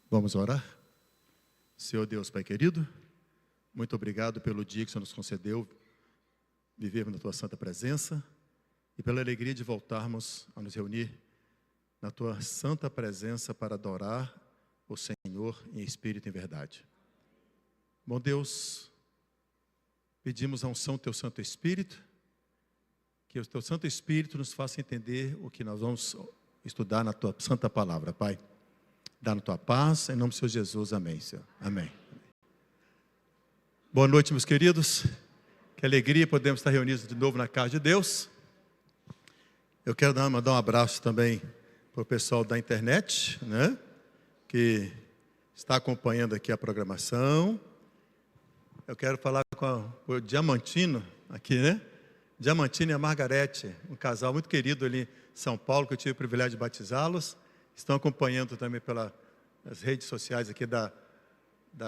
Vamos orar? Senhor Deus, Pai querido, muito obrigado pelo dia que o Senhor nos concedeu, vivermos na Tua santa presença e pela alegria de voltarmos a nos reunir na Tua santa presença para adorar o Senhor em espírito e em verdade. Bom Deus, pedimos a unção do Teu Santo Espírito, que o Teu Santo Espírito nos faça entender o que nós vamos estudar na Tua santa palavra, Pai. Dá na Tua paz, em nome do Senhor Jesus, amém, Senhor. Amém. Boa noite, meus queridos. Que alegria podemos estar reunidos de novo na casa de Deus. Eu quero mandar um abraço também para o pessoal da internet, né? Que está acompanhando aqui a programação. Eu quero falar com o Diamantino aqui, né? Diamantino e a Margarete, um casal muito querido ali em São Paulo, que eu tive o privilégio de batizá-los. Estão acompanhando também pelas redes sociais aqui da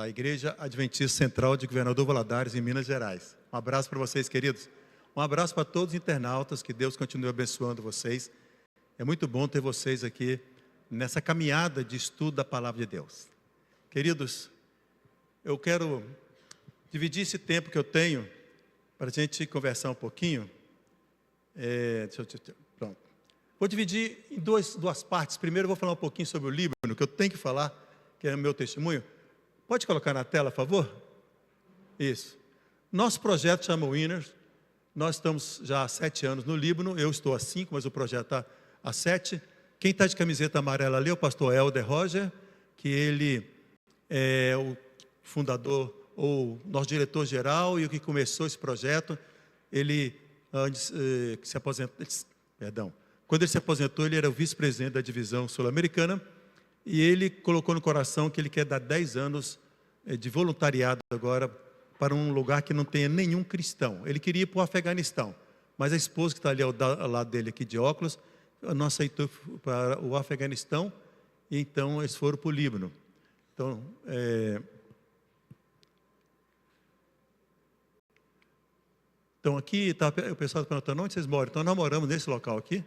Igreja Adventista Central de Governador Valadares, em Minas Gerais. Um abraço para vocês, queridos. Um abraço para todos os internautas, que Deus continue abençoando vocês. É muito bom ter vocês aqui nessa caminhada de estudo da Palavra de Deus. Queridos, eu quero dividir esse tempo que eu tenho para a gente conversar um pouquinho. Pronto. Vou dividir em duas partes. Primeiro eu vou falar um pouquinho sobre o Líbano, que eu tenho que falar, que é o meu testemunho. Pode colocar na tela, por favor? Isso. Nosso projeto chama Winners. Nós estamos já há 7 anos no Líbano. Eu estou há 5, mas o projeto está há 7. Quem está de camiseta amarela ali é o pastor Helder Roger, que ele é o fundador, ou nosso diretor-geral, e o que começou esse projeto. Ele, antes que se aposentou, quando ele se aposentou, ele era o vice-presidente da divisão sul-americana, e ele colocou no coração que ele quer dar 10 anos de voluntariado agora para um lugar que não tenha nenhum cristão. Ele queria ir para o Afeganistão, mas a esposa que está ali ao lado dele aqui de óculos, não aceitou para o Afeganistão, e então eles foram para o Líbano. Então aqui, o pessoal está perguntando, onde vocês moram? Então nós moramos nesse local aqui.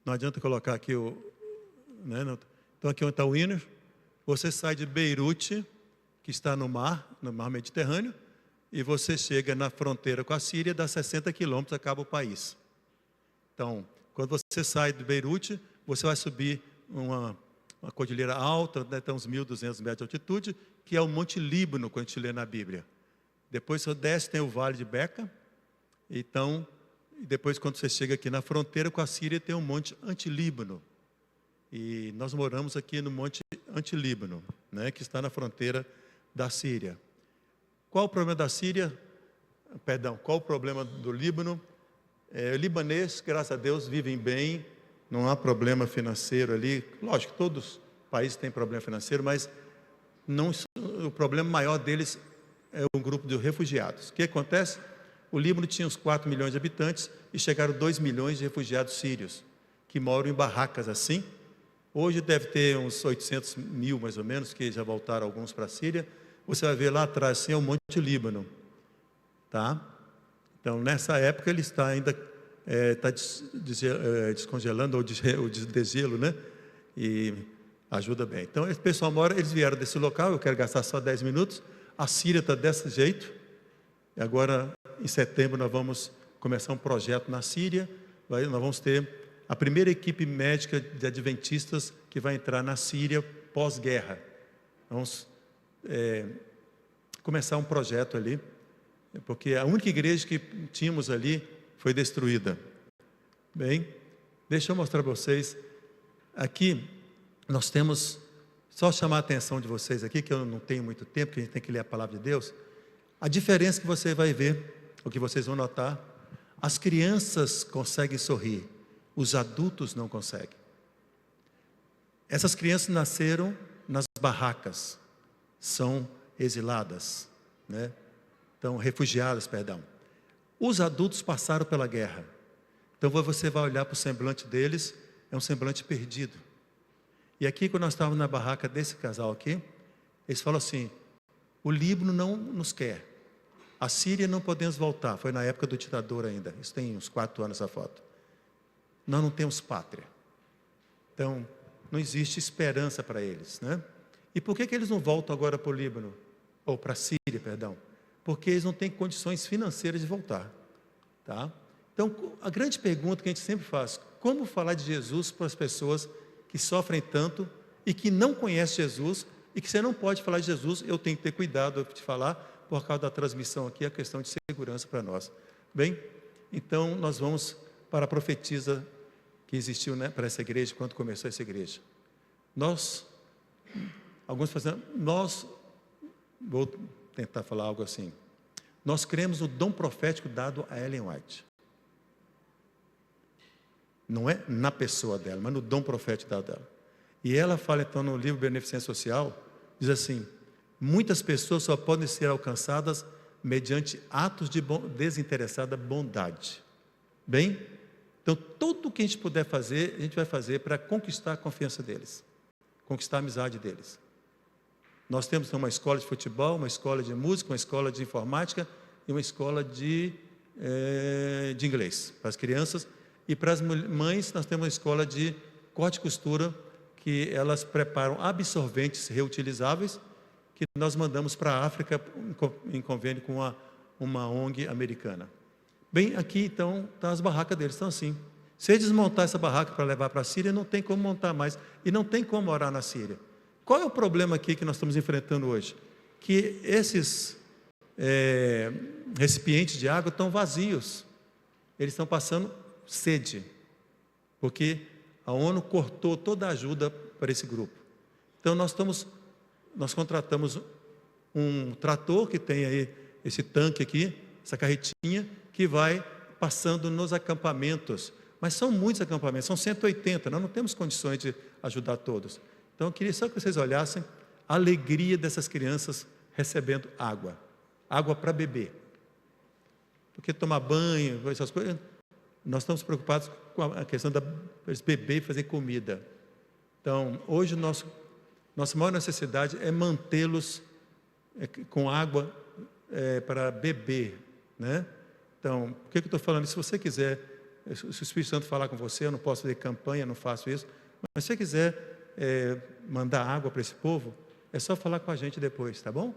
Não adianta colocar aqui Então aqui onde está o Winner. Você sai de Beirute, que está no mar Mediterrâneo, e você chega na fronteira com a Síria, dá 60 quilômetros, acaba o país. Então, quando você sai de Beirute, você vai subir uma cordilheira alta, até uns 1.200 metros de altitude, que é o Monte Líbano, quando a gente lê na Bíblia. Depois você desce, tem o Vale de Beca. Então, depois quando você chega aqui na fronteira com a Síria, tem o Monte Antilíbano. E nós moramos aqui no Monte Antilíbano, né, que está na fronteira da Síria. Qual o problema da Síria? Qual o problema do Líbano? O libanês, graças a Deus, vivem bem, não há problema financeiro ali. Lógico, todos os países têm problema financeiro, mas o problema maior deles é um grupo de refugiados. O que acontece? O Líbano tinha uns 4 milhões de habitantes e chegaram 2 milhões de refugiados sírios, que moram em barracas assim. Hoje deve ter uns 800 mil, mais ou menos, que já voltaram alguns para a Síria. Você vai ver lá atrás, assim, é o Monte Líbano. Tá? Então, nessa época, ele está ainda descongelando, ou desgelo, né? E ajuda bem. Então, esse pessoal eles vieram desse local, eu quero gastar só 10 minutos. A Síria está desse jeito. E agora, em setembro, nós vamos começar um projeto na Síria. Nós vamos ter a primeira equipe médica de adventistas que vai entrar na Síria pós-guerra. Vamos começar um projeto ali, porque a única igreja que tínhamos ali foi destruída. Bem, deixa eu mostrar para vocês. Aqui, nós temos, só chamar a atenção de vocês aqui, que eu não tenho muito tempo, que a gente tem que ler a palavra de Deus. A diferença que você vai ver, o que vocês vão notar, as crianças conseguem sorrir, os adultos não conseguem. Essas crianças nasceram nas barracas, são exiladas, né? Então, refugiadas, perdão. Os adultos passaram pela guerra. Então, você vai olhar para o semblante deles, é um semblante perdido. E aqui, quando nós estávamos na barraca desse casal aqui, eles falam assim, o Líbano não nos quer. A Síria não podemos voltar, foi na época do ditador ainda, isso tem uns 4 anos a foto. Nós não temos pátria. Então, não existe esperança para eles, né? E por que eles não voltam agora para o Líbano? Ou para a Síria, perdão? Porque eles não têm condições financeiras de voltar. Tá? Então, a grande pergunta que a gente sempre faz: como falar de Jesus para as pessoas que sofrem tanto e que não conhecem Jesus, e que você não pode falar de Jesus? Eu tenho que ter cuidado de falar, por causa da transmissão aqui, a questão de segurança para nós. Bem, então nós vamos para a profetisa que existiu, né, para essa igreja, quando começou essa igreja. Vou tentar falar algo assim. Nós cremos no dom profético dado a Ellen White. Não é na pessoa dela, mas no dom profético dado a ela. E ela fala então no livro Beneficência Social, diz assim: muitas pessoas só podem ser alcançadas mediante atos de desinteressada bondade. Bem, então tudo o que a gente puder fazer, a gente vai fazer para conquistar a confiança deles, conquistar a amizade deles. Nós temos uma escola de futebol, uma escola de música, uma escola de informática e uma escola de inglês para as crianças. E para as mães, nós temos uma escola de corte e costura, que elas preparam absorventes reutilizáveis, que nós mandamos para a África em convênio com uma ONG americana. Bem, aqui então, as barracas deles estão assim. Se eles desmontar essa barraca para levar para a Síria, não tem como montar mais, e não tem como morar na Síria. Qual é o problema aqui que nós estamos enfrentando hoje? Que esses recipientes de água estão vazios, eles estão passando sede, porque a ONU cortou toda a ajuda para esse grupo. Então nós contratamos um trator que tem aí esse tanque aqui, essa carretinha, que vai passando nos acampamentos. Mas são muitos acampamentos, são 180, nós não temos condições de ajudar todos. Então eu queria só que vocês olhassem a alegria dessas crianças recebendo água para beber. Porque tomar banho, essas coisas, nós estamos preocupados com a questão de beber e fazer comida. Então, hoje nossa maior necessidade é mantê-los com água para beber, né? Então, por que eu estou falando? Se você quiser, se o Espírito Santo falar com você, eu não posso fazer campanha, não faço isso, mas se você quiser mandar água para esse povo, é só falar com a gente depois, tá bom?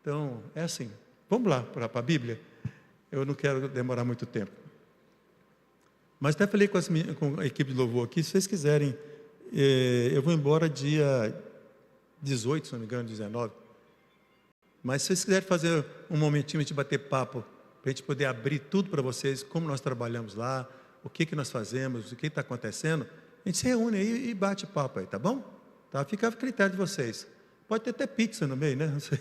Então, é assim. Vamos lá para a Bíblia? Eu não quero demorar muito tempo. Mas até falei com a equipe de louvor aqui, se vocês quiserem, eu vou embora dia 18, se não me engano, 19. Mas se vocês quiserem fazer um momentinho de bater papo, para a gente poder abrir tudo para vocês, como nós trabalhamos lá, o que nós fazemos, o que está acontecendo, a gente se reúne aí e bate papo aí, tá bom? Tá? Fica a critério de vocês. Pode ter até pizza no meio, né? Não sei.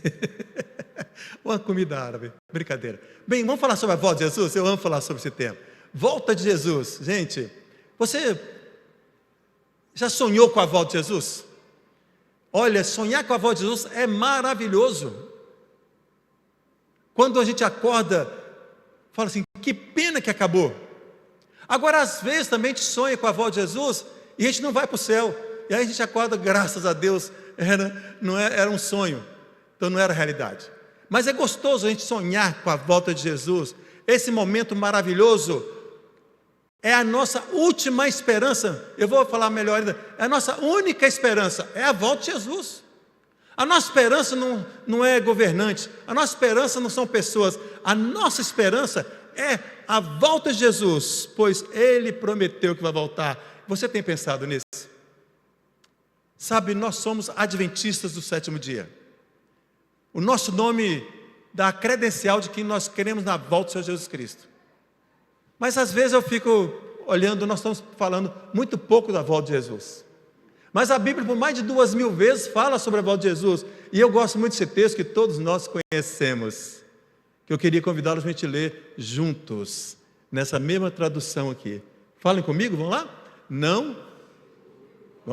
Uma comida árabe, brincadeira. Bem, vamos falar sobre a volta de Jesus? Eu amo falar sobre esse tema. Volta de Jesus. Gente, você já sonhou com a volta de Jesus? Olha, sonhar com a volta de Jesus é maravilhoso. Quando a gente acorda, fala assim, que pena que acabou. Agora, às vezes também a gente sonha com a volta de Jesus e a gente não vai para o céu. E aí a gente acorda, graças a Deus, era um sonho, então não era realidade. Mas é gostoso a gente sonhar com a volta de Jesus. Esse momento maravilhoso é a nossa última esperança. Eu vou falar melhor ainda. É a nossa única esperança, é a volta de Jesus. A nossa esperança não é governante, a nossa esperança não são pessoas, a nossa esperança é a volta de Jesus, pois Ele prometeu que vai voltar. Você tem pensado nisso? Sabe, nós somos adventistas do sétimo dia. O nosso nome dá a credencial de que nós queremos na volta do Senhor Jesus Cristo. Mas às vezes eu fico olhando, nós estamos falando muito pouco da volta de Jesus. Mas a Bíblia, por mais de 2000 vezes, fala sobre a volta de Jesus. E eu gosto muito desse texto que todos nós conhecemos, que eu queria convidá-los a gente ler juntos, nessa mesma tradução aqui. Falem comigo, vamos lá? Não.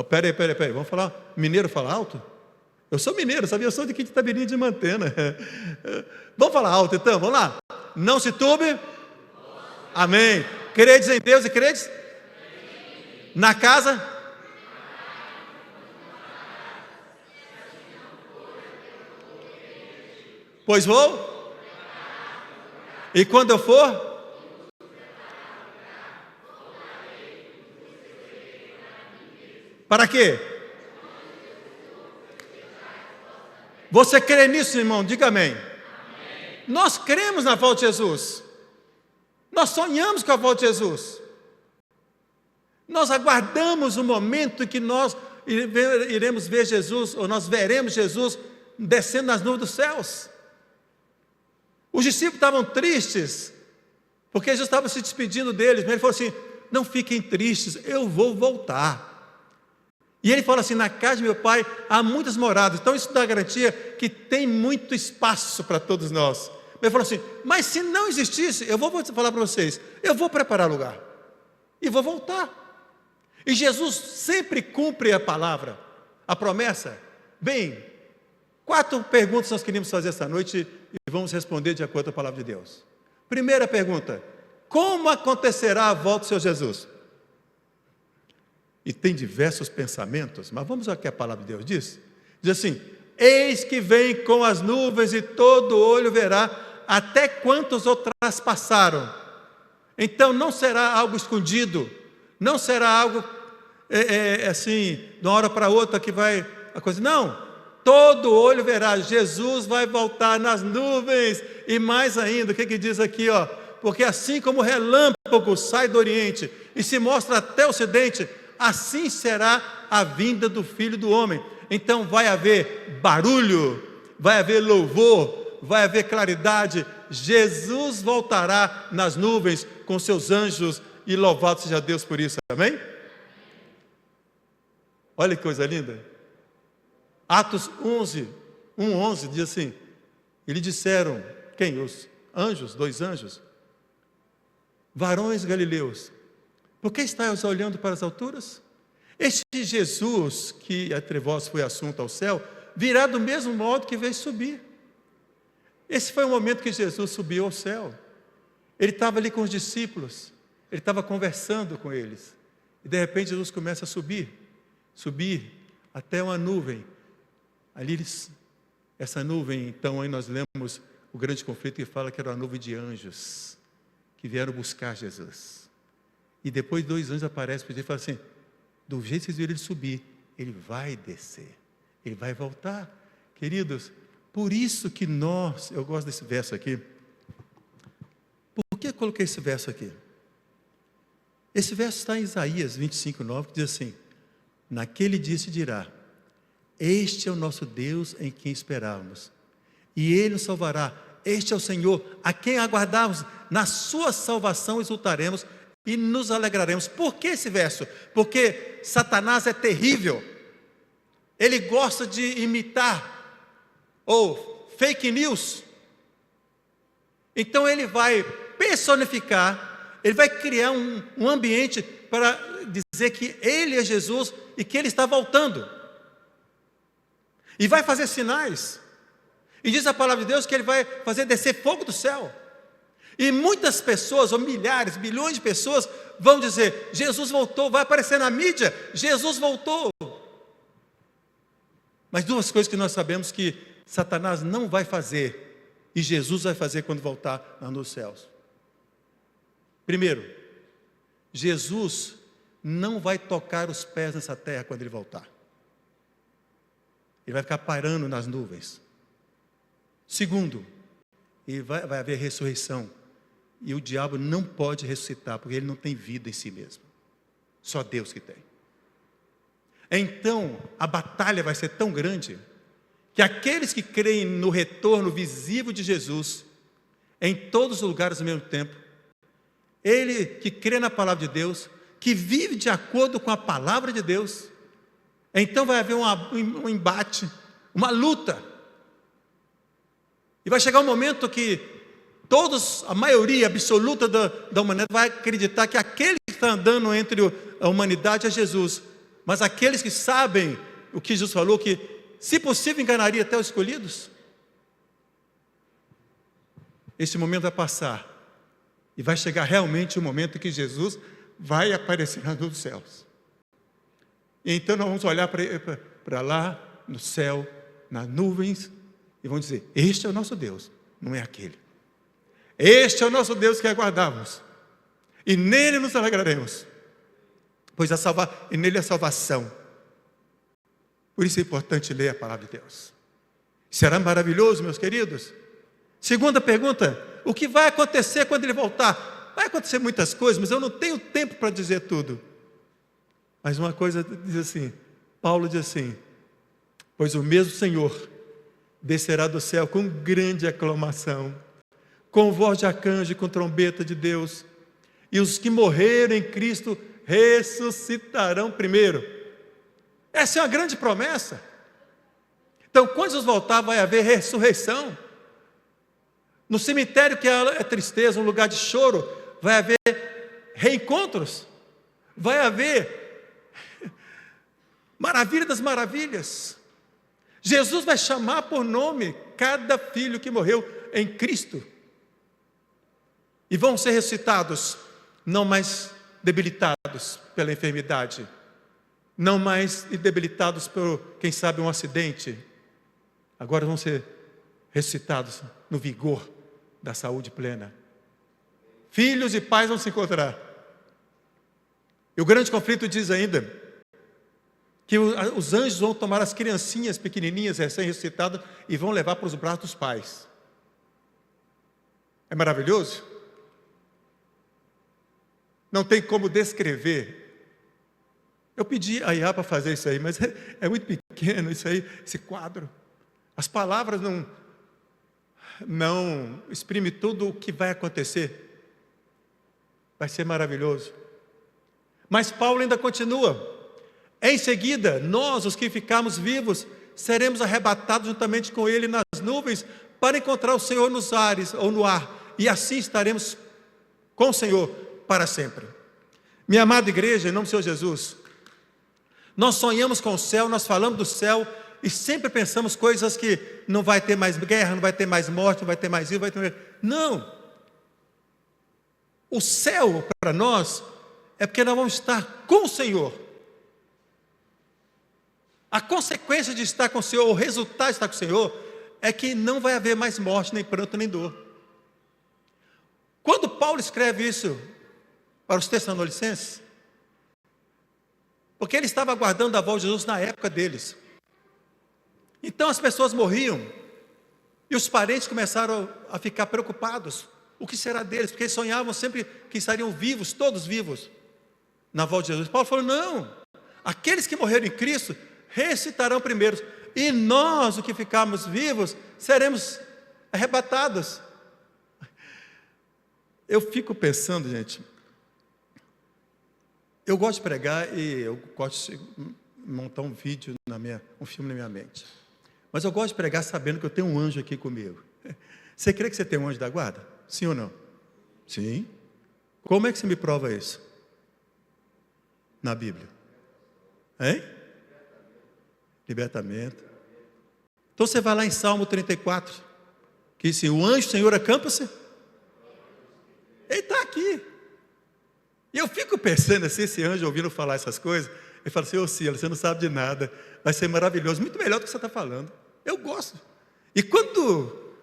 Peraí, vamos falar, mineiro fala alto? Eu sou mineiro, sabia? Eu sou de Quinta-Tabirinha de Mantena. Vamos falar alto então, vamos lá? Não se turbe. Amém. Credes em Deus e credes? Na casa? Pois vou. E quando eu for? Para quê? Você crê nisso, irmão? Diga amém. Nós cremos na volta de Jesus. Nós sonhamos com a volta de Jesus. Nós aguardamos o momento em que nós iremos ver Jesus, ou nós veremos Jesus descendo nas nuvens dos céus. Os discípulos estavam tristes, porque Jesus estava se despedindo deles, mas ele falou assim: não fiquem tristes, eu vou voltar. E ele fala assim: na casa de meu pai há muitas moradas, então isso dá garantia que tem muito espaço para todos nós. Ele falou assim: mas se não existisse, eu vou falar para vocês, eu vou preparar lugar, e vou voltar. E Jesus sempre cumpre a palavra, a promessa. Bem, 4 perguntas nós queríamos fazer essa noite, e vamos responder de acordo com a palavra de Deus. Primeira pergunta: como acontecerá a volta do Senhor Jesus? E tem diversos pensamentos, mas vamos ao que a palavra de Deus diz. Diz assim: eis que vem com as nuvens, e todo olho verá, até quantos o traspassaram. Então não será algo escondido, não será algo assim, de uma hora para outra que vai a coisa. Não, todo olho verá, Jesus vai voltar nas nuvens. E mais ainda, o que diz aqui, ó? Porque assim como o relâmpago sai do Oriente e se mostra até o Ocidente, assim será a vinda do Filho do Homem. Então vai haver barulho, vai haver louvor, vai haver claridade. Jesus voltará nas nuvens com seus anjos, e louvado seja Deus por isso, amém? Olha que coisa linda. Atos 11 diz assim: e lhe disseram, quem? Os anjos, 2 anjos: varões galileus, por que estáis olhando para as alturas? Este Jesus, que entre vós foi assunto ao céu, virá do mesmo modo que veio subir. Esse foi o momento que Jesus subiu ao céu. Ele estava ali com os discípulos, ele estava conversando com eles, e de repente Jesus começa a subir até uma nuvem. Ali, essa nuvem, então, aí nós lemos o grande conflito que fala que era uma nuvem de anjos, que vieram buscar Jesus. E depois 2 anjos aparecem para ele e falam assim: do jeito que vocês viram ele subir, ele vai descer, ele vai voltar. Queridos, por isso que eu gosto desse verso aqui. Por que eu coloquei esse verso aqui? Esse verso está em Isaías 25:9, que diz assim: naquele dia se dirá, este é o nosso Deus em quem esperávamos, e Ele nos salvará. Este é o Senhor, a quem aguardávamos, na sua salvação exultaremos e nos alegraremos. Por que esse verso? Porque Satanás é terrível, ele gosta de imitar, ou fake news. Então ele vai personificar, ele vai criar um ambiente para dizer que ele é Jesus e que ele está voltando. E vai fazer sinais. E diz a palavra de Deus que ele vai fazer descer fogo do céu. E muitas pessoas, ou milhares, bilhões de pessoas vão dizer: Jesus voltou, vai aparecer na mídia, Jesus voltou. Mas 2 coisas que nós sabemos que Satanás não vai fazer, e Jesus vai fazer quando voltar lá nos céus. Primeiro, Jesus não vai tocar os pés nessa terra quando ele voltar. Ele vai ficar parando nas nuvens. Segundo, vai haver ressurreição. E o diabo não pode ressuscitar, porque ele não tem vida em si mesmo. Só Deus que tem. Então, a batalha vai ser tão grande, que aqueles que creem no retorno visível de Jesus, em todos os lugares ao mesmo tempo, ele que crê na palavra de Deus, que vive de acordo com a palavra de Deus, então vai haver um embate, uma luta. E vai chegar um momento que a maioria absoluta da humanidade vai acreditar que aquele que está andando entre a humanidade é Jesus. Mas aqueles que sabem o que Jesus falou, que se possível enganaria até os escolhidos, esse momento vai passar. E vai chegar realmente o momento que Jesus vai aparecer nos céus. E então nós vamos olhar para lá, no céu, nas nuvens, e vamos dizer: este é o nosso Deus, não é aquele. Este é o nosso Deus que aguardamos, e nele nos alegraremos, pois nele é a salvação. Por isso é importante ler a palavra de Deus. Será maravilhoso, meus queridos? Segunda pergunta: o que vai acontecer quando ele voltar? Vai acontecer muitas coisas, mas eu não tenho tempo para dizer tudo. Mas uma coisa diz assim, Paulo diz assim: pois o mesmo Senhor descerá do céu com grande aclamação, com voz de arcanjo e com trombeta de Deus, e os que morreram em Cristo ressuscitarão primeiro. Essa é uma grande promessa. Então, quando Jesus voltar, vai haver ressurreição. No cemitério, que é tristeza, um lugar de choro, vai haver reencontros. Vai haver maravilha das maravilhas. Jesus vai chamar por nome cada filho que morreu em Cristo. E vão ser ressuscitados, não mais debilitados pela enfermidade, não mais debilitados por, quem sabe, um acidente. Agora vão ser ressuscitados no vigor da saúde plena. Filhos e pais vão se encontrar. E o grande conflito diz ainda que os anjos vão tomar as criancinhas pequenininhas, recém-ressuscitadas, e vão levar para os braços dos pais. É maravilhoso? Não tem como descrever. Eu pedi a Iá para fazer isso aí, mas é muito pequeno isso aí, esse quadro. As palavras não exprimem tudo o que vai acontecer. Vai ser maravilhoso. Mas Paulo ainda continua. Em seguida, nós, os que ficarmos vivos, seremos arrebatados juntamente com ele nas nuvens, para encontrar o Senhor nos ares ou no ar, e assim estaremos com o Senhor para sempre. Minha amada igreja, em nome do Senhor Jesus, nós sonhamos com o céu, nós falamos do céu, e sempre pensamos coisas que não vai ter mais guerra, não vai ter mais morte, não vai ter mais isso, Não! O céu para nós é porque nós vamos estar com o Senhor. A consequência de estar com o Senhor, o resultado de estar com o Senhor, é que não vai haver mais morte, nem pranto, nem dor. Quando Paulo escreve isso para os Tessalonicenses, porque ele estava aguardando a volta de Jesus na época deles. Então as pessoas morriam, e os parentes começaram a ficar preocupados. O que será deles? Porque eles sonhavam sempre que estariam vivos, todos vivos, na volta de Jesus. Paulo falou: não, aqueles que morreram em Cristo ressuscitarão primeiro, e nós, os que ficarmos vivos, seremos arrebatados. Eu fico pensando, gente, eu gosto de pregar e eu gosto de montar um vídeo, um filme na minha mente. Mas eu gosto de pregar sabendo que eu tenho um anjo aqui comigo. Você crê que você tem um anjo da guarda? Sim ou não? Sim. Como é que você me prova isso? Na Bíblia. Hein? Libertamento. Então você vai lá em Salmo 34, que diz assim: o anjo do Senhor acampa-se. Ele está aqui. E eu fico pensando assim, esse anjo ouvindo falar essas coisas, ele fala assim: ô Silas, você não sabe de nada, vai ser maravilhoso, muito melhor do que você está falando. Eu gosto. E quando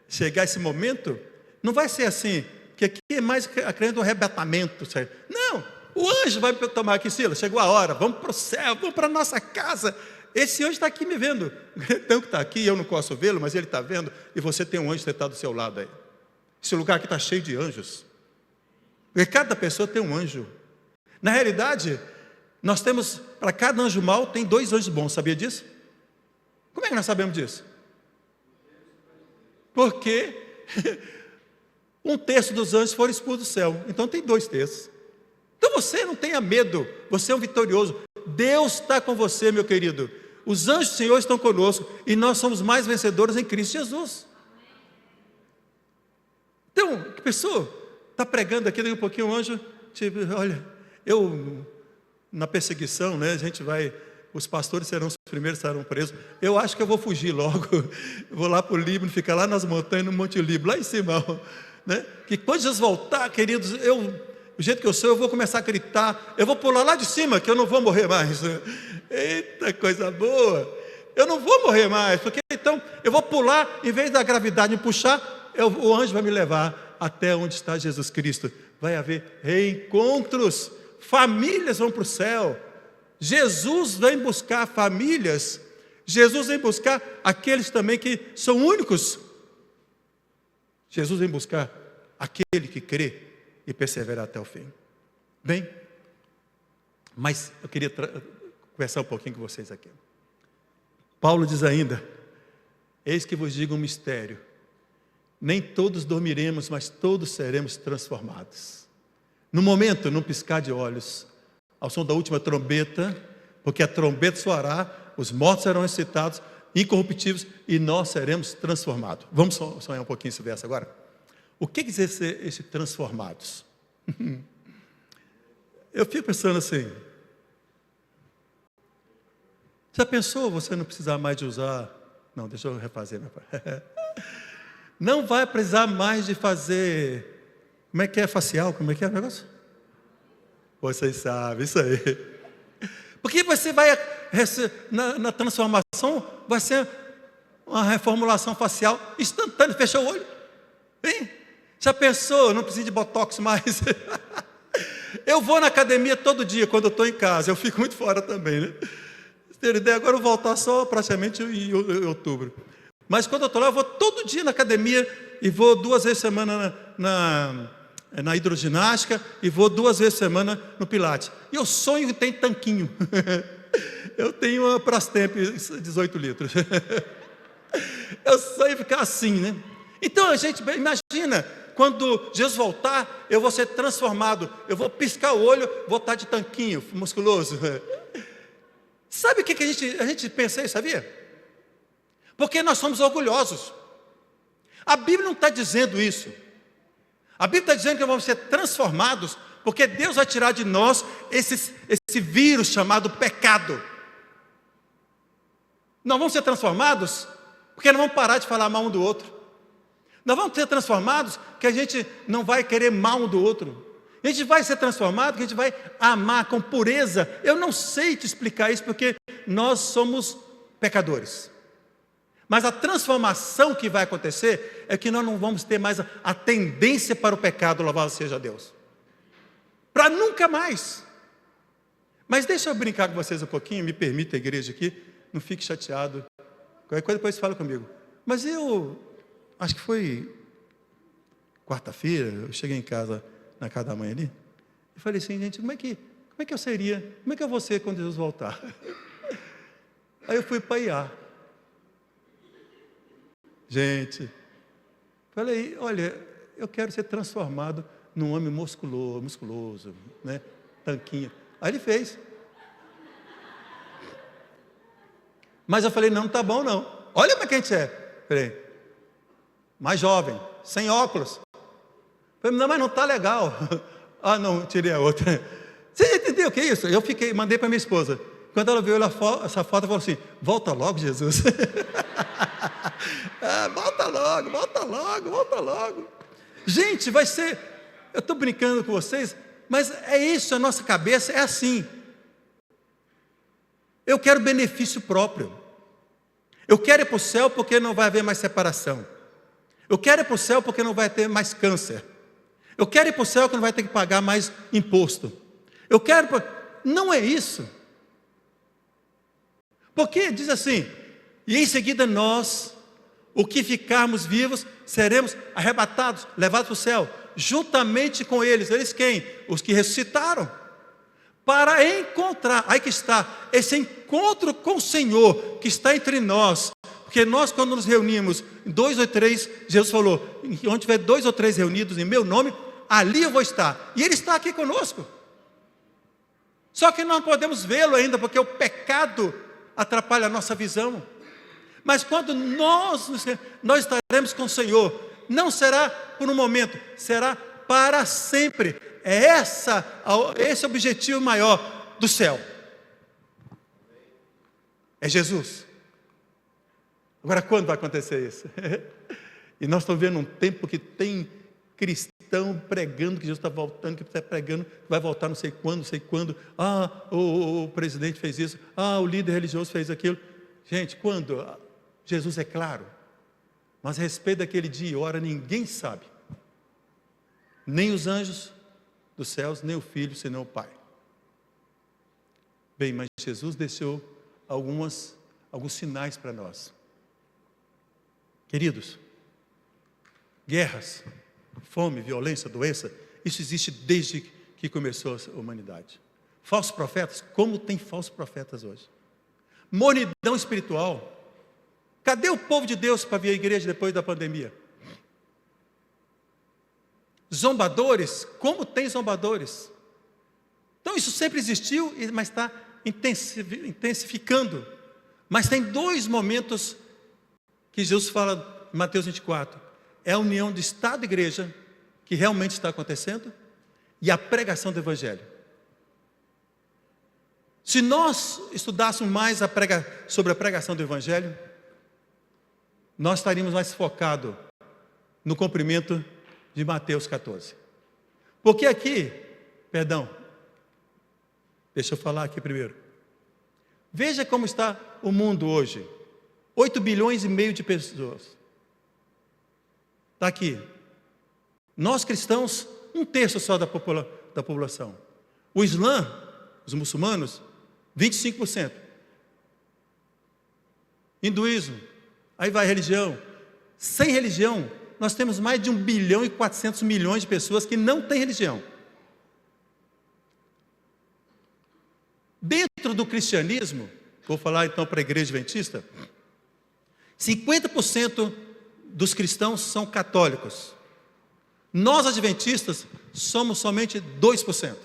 chegar esse momento, não vai ser assim, que aqui é mais crendo um arrebatamento, certo? Não, o anjo vai me tomar aqui: Silas, chegou a hora, vamos para o céu, vamos para a nossa casa. Esse anjo está aqui me vendo. Então que está aqui, eu não posso vê-lo, mas ele está vendo, e você tem um anjo sentado do seu lado aí. Esse lugar aqui está cheio de anjos. Porque cada pessoa tem um anjo. Na realidade, nós temos, para cada anjo mau, tem 2 anjos bons, sabia disso? Como é que nós sabemos disso? Porque 1/3 dos anjos foram expulsos do céu, então tem 2/3. Então você não tenha medo, você é um vitorioso. Deus está com você, meu querido. Os anjos do Senhor estão conosco, e nós somos mais vencedores em Cristo Jesus. Então, que pessoa está pregando aqui, daqui um pouquinho o anjo, tipo, olha, eu, na perseguição, né, a gente vai, os pastores serão os primeiros, serão presos. Eu acho que eu vou fugir logo, vou lá para o Líbano, ficar lá nas montanhas, no Monte Líbano, lá em cima, né? Que quando Jesus voltar, queridos, do jeito que eu sou, eu vou começar a gritar, eu vou pular lá de cima, que eu não vou morrer mais. Eita, coisa boa! Eu não vou morrer mais, porque então eu vou pular, em vez da gravidade me puxar, o anjo vai me levar até onde está Jesus Cristo. Vai haver reencontros, famílias vão para o céu. Jesus vem buscar famílias. Jesus vem buscar aqueles também que são únicos. Jesus vem buscar aquele que crê e persevera até o fim. Bem, mas eu queria conversar um pouquinho com vocês aqui. Paulo diz ainda: eis que vos digo um mistério, nem todos dormiremos, mas todos seremos transformados. No momento, num piscar de olhos, ao som da última trombeta, porque a trombeta soará, os mortos serão ressuscitados, incorruptíveis, e nós seremos transformados. Vamos sonhar um pouquinho esse verso agora? O que quer dizer esse transformados? Eu fico pensando assim, já pensou você não precisar mais de usar... Não, deixa eu refazer, meu pai. Não vai precisar mais de fazer... Como é que é facial? Como é que é o negócio? Vocês sabem, isso aí. Porque você vai... Na transformação, vai ser uma reformulação facial instantânea. Fechou o olho. Hein? Já pensou? Não precisa de botox mais. Eu vou na academia todo dia, quando eu estou em casa. Eu fico muito fora também, né? Ter ideia, agora eu vou voltar só praticamente em outubro. Mas quando eu estou lá, eu vou todo dia na academia e vou 2 vezes por semana na hidroginástica e vou 2 vezes por semana no Pilates. E eu sonho que tem tanquinho. Eu tenho uma Brastemp 18 litros. Eu sonho ficar assim, né? Então a gente imagina, quando Jesus voltar, eu vou ser transformado. Eu vou piscar o olho, vou estar de tanquinho musculoso. Sabe o que a gente pensa aí, sabia? Porque nós somos orgulhosos. A Bíblia não está dizendo isso. A Bíblia está dizendo que vamos ser transformados, porque Deus vai tirar de nós esse vírus chamado pecado. Nós vamos ser transformados, porque não vamos parar de falar mal um do outro. Nós vamos ser transformados, que a gente não vai querer mal um do outro. A gente vai ser transformado, que a gente vai amar com pureza. Eu não sei te explicar isso, porque nós somos pecadores. Mas a transformação que vai acontecer é que nós não vamos ter mais a tendência para o pecado, louvado seja Deus. Para nunca mais. Mas deixa eu brincar com vocês um pouquinho, me permita a igreja aqui, não fique chateado. Qualquer coisa depois fala comigo. Mas eu, acho que foi quarta-feira, eu cheguei em casa, na casa da mãe ali, e falei assim, gente, como é que eu seria, como é que eu vou ser quando Jesus voltar? Aí eu fui para Iá. Gente, falei, olha, eu quero ser transformado num homem musculoso, né, tanquinho. Aí ele fez. Mas eu falei, não tá bom não. Olha como é que a gente é. Falei, mais jovem, sem óculos. Falei, não, mas não está legal. Ah, não, tirei a outra. Você entendeu o que é isso? Eu mandei para minha esposa. Quando ela viu essa foto, ela falou assim, volta logo, Jesus. Volta logo. Gente, vai ser... Eu estou brincando com vocês, mas é isso, a nossa cabeça é assim. Eu quero benefício próprio. Eu quero ir para o céu porque não vai haver mais separação. Eu quero ir para o céu porque não vai ter mais câncer. Eu quero ir para o céu porque não vai ter que pagar mais imposto. Eu quero... Não é isso. Porque diz assim, e em seguida nós, o que ficarmos vivos, seremos arrebatados, levados para o céu, juntamente com eles. Eles quem? Os que ressuscitaram. Para encontrar, aí que está, esse encontro com o Senhor, que está entre nós. Porque nós, quando nos reunimos, 2 ou 3, Jesus falou, onde tiver 2 ou 3 reunidos em meu nome, ali eu vou estar. E Ele está aqui conosco. Só que não podemos vê-lo ainda, porque o pecado atrapalha a nossa visão. Mas quando nós estaremos com o Senhor, não será por um momento, será para sempre. É esse o objetivo maior do céu. É Jesus. Agora, quando vai acontecer isso? E nós estamos vendo um tempo que tem cristão pregando que Jesus está voltando, que está pregando que vai voltar não sei quando. Ah, o presidente fez isso. Ah, o líder religioso fez aquilo. Gente, quando? Jesus é claro. Mas a respeito daquele dia e hora, ninguém sabe. Nem os anjos dos céus, nem o Filho, senão o Pai. Bem, mas Jesus deixou algumas alguns sinais para nós. Queridos, guerras, fome, violência, doença, isso existe desde que começou a humanidade. Falsos profetas, como tem falsos profetas hoje? Mornidão espiritual. Cadê o povo de Deus para vir à igreja depois da pandemia? Zombadores, como tem zombadores? Então isso sempre existiu, mas está intensificando. Mas tem dois momentos que Jesus fala em Mateus 24. É a união de Estado e igreja, que realmente está acontecendo, e a pregação do Evangelho. Se nós estudássemos mais sobre a pregação do Evangelho, nós estaríamos mais focados no cumprimento de Mateus 14. Porque aqui, deixa eu falar aqui primeiro. Veja como está o mundo hoje. 8 bilhões e meio de pessoas. Está aqui. Nós cristãos, 1/3 só da população. O Islã, os muçulmanos, 25%. Hinduísmo, aí vai a religião. Sem religião, nós temos mais de 1 bilhão e 400 milhões de pessoas que não têm religião. Dentro do cristianismo, vou falar então para a igreja adventista, 50% dos cristãos são católicos. Nós adventistas somos somente 2%.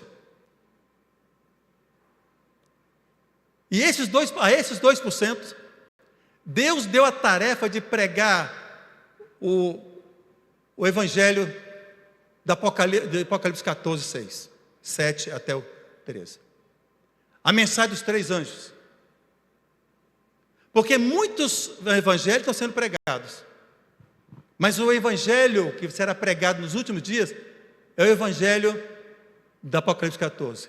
E a esses 2%, Deus deu a tarefa de pregar o Evangelho de Apocalipse 14, 6, 7 até o 13. A mensagem dos 3 anjos. Porque muitos evangelhos estão sendo pregados. Mas o evangelho que será pregado nos últimos dias é o evangelho da Apocalipse 14.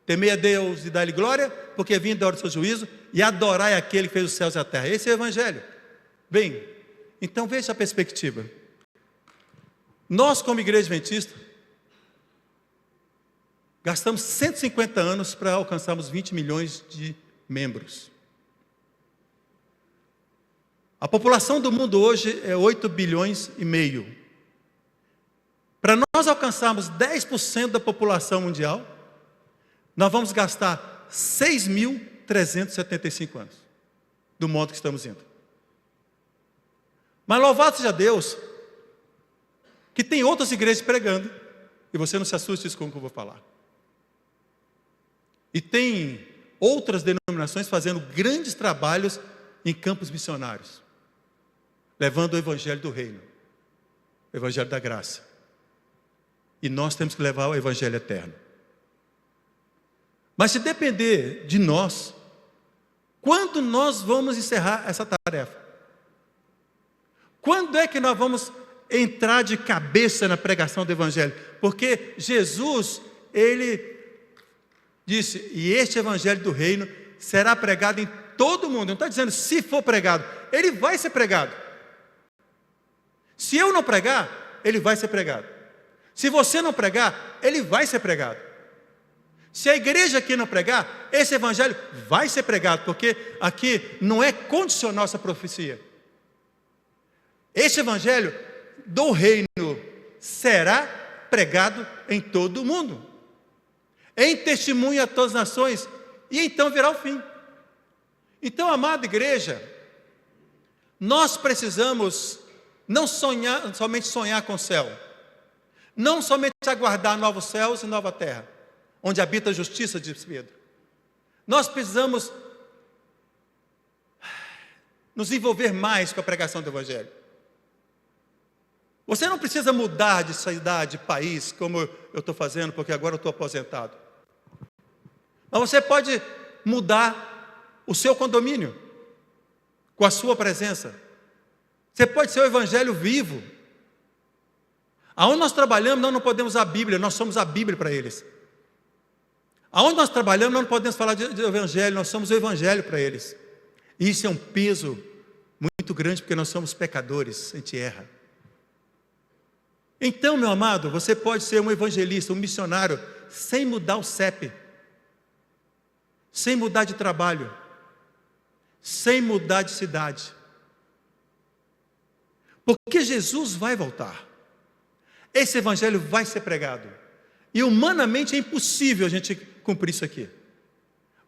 Temei a Deus e dar-lhe glória, porque vindo da hora do seu juízo, e adorai aquele que fez os céus e a terra. Esse é o evangelho. Bem, então veja a perspectiva. Nós, como igreja adventista, gastamos 150 anos para alcançarmos 20 milhões de membros. A população do mundo hoje é 8 bilhões e meio. Para nós alcançarmos 10% da população mundial, nós vamos gastar 6.375 anos, do modo que estamos indo. Mas louvado seja Deus, que tem outras igrejas pregando, e você não se assuste com o que eu vou falar. E tem outras denominações fazendo grandes trabalhos em campos missionários, levando o evangelho do reino, o evangelho da graça. E nós temos que levar o evangelho eterno. Mas se depender de nós, quando nós vamos encerrar essa tarefa? Quando é que nós vamos entrar de cabeça na pregação do evangelho? Porque Jesus, ele disse, e este evangelho do reino será pregado em todo o mundo. Não está dizendo se for pregado, ele vai ser pregado. Se eu não pregar, ele vai ser pregado. Se você não pregar, ele vai ser pregado. Se a igreja aqui não pregar, esse evangelho vai ser pregado, porque aqui não é condicional essa profecia. Esse evangelho do reino será pregado em todo o mundo, em testemunho a todas as nações, e então virá o fim. Então, amada igreja, nós precisamos não somente sonhar com o céu, não somente aguardar novos céus e nova terra, onde habita a justiça, diz Pedro. Nós precisamos nos envolver mais com a pregação do evangelho. Você não precisa mudar de cidade, de país, como eu estou fazendo, porque agora eu estou aposentado. Mas você pode mudar o seu condomínio, com a sua presença. Você pode ser o evangelho vivo. Aonde nós trabalhamos, nós não podemos a Bíblia, nós somos a Bíblia para eles. Aonde nós trabalhamos, nós não podemos falar de evangelho, nós somos o evangelho para eles. E isso é um peso muito grande, porque nós somos pecadores, a gente erra. Então, meu amado, você pode ser um evangelista, um missionário, sem mudar o CEP, sem mudar de trabalho, sem mudar de cidade. Porque Jesus vai voltar. Esse evangelho vai ser pregado. E humanamente é impossível a gente cumprir isso aqui.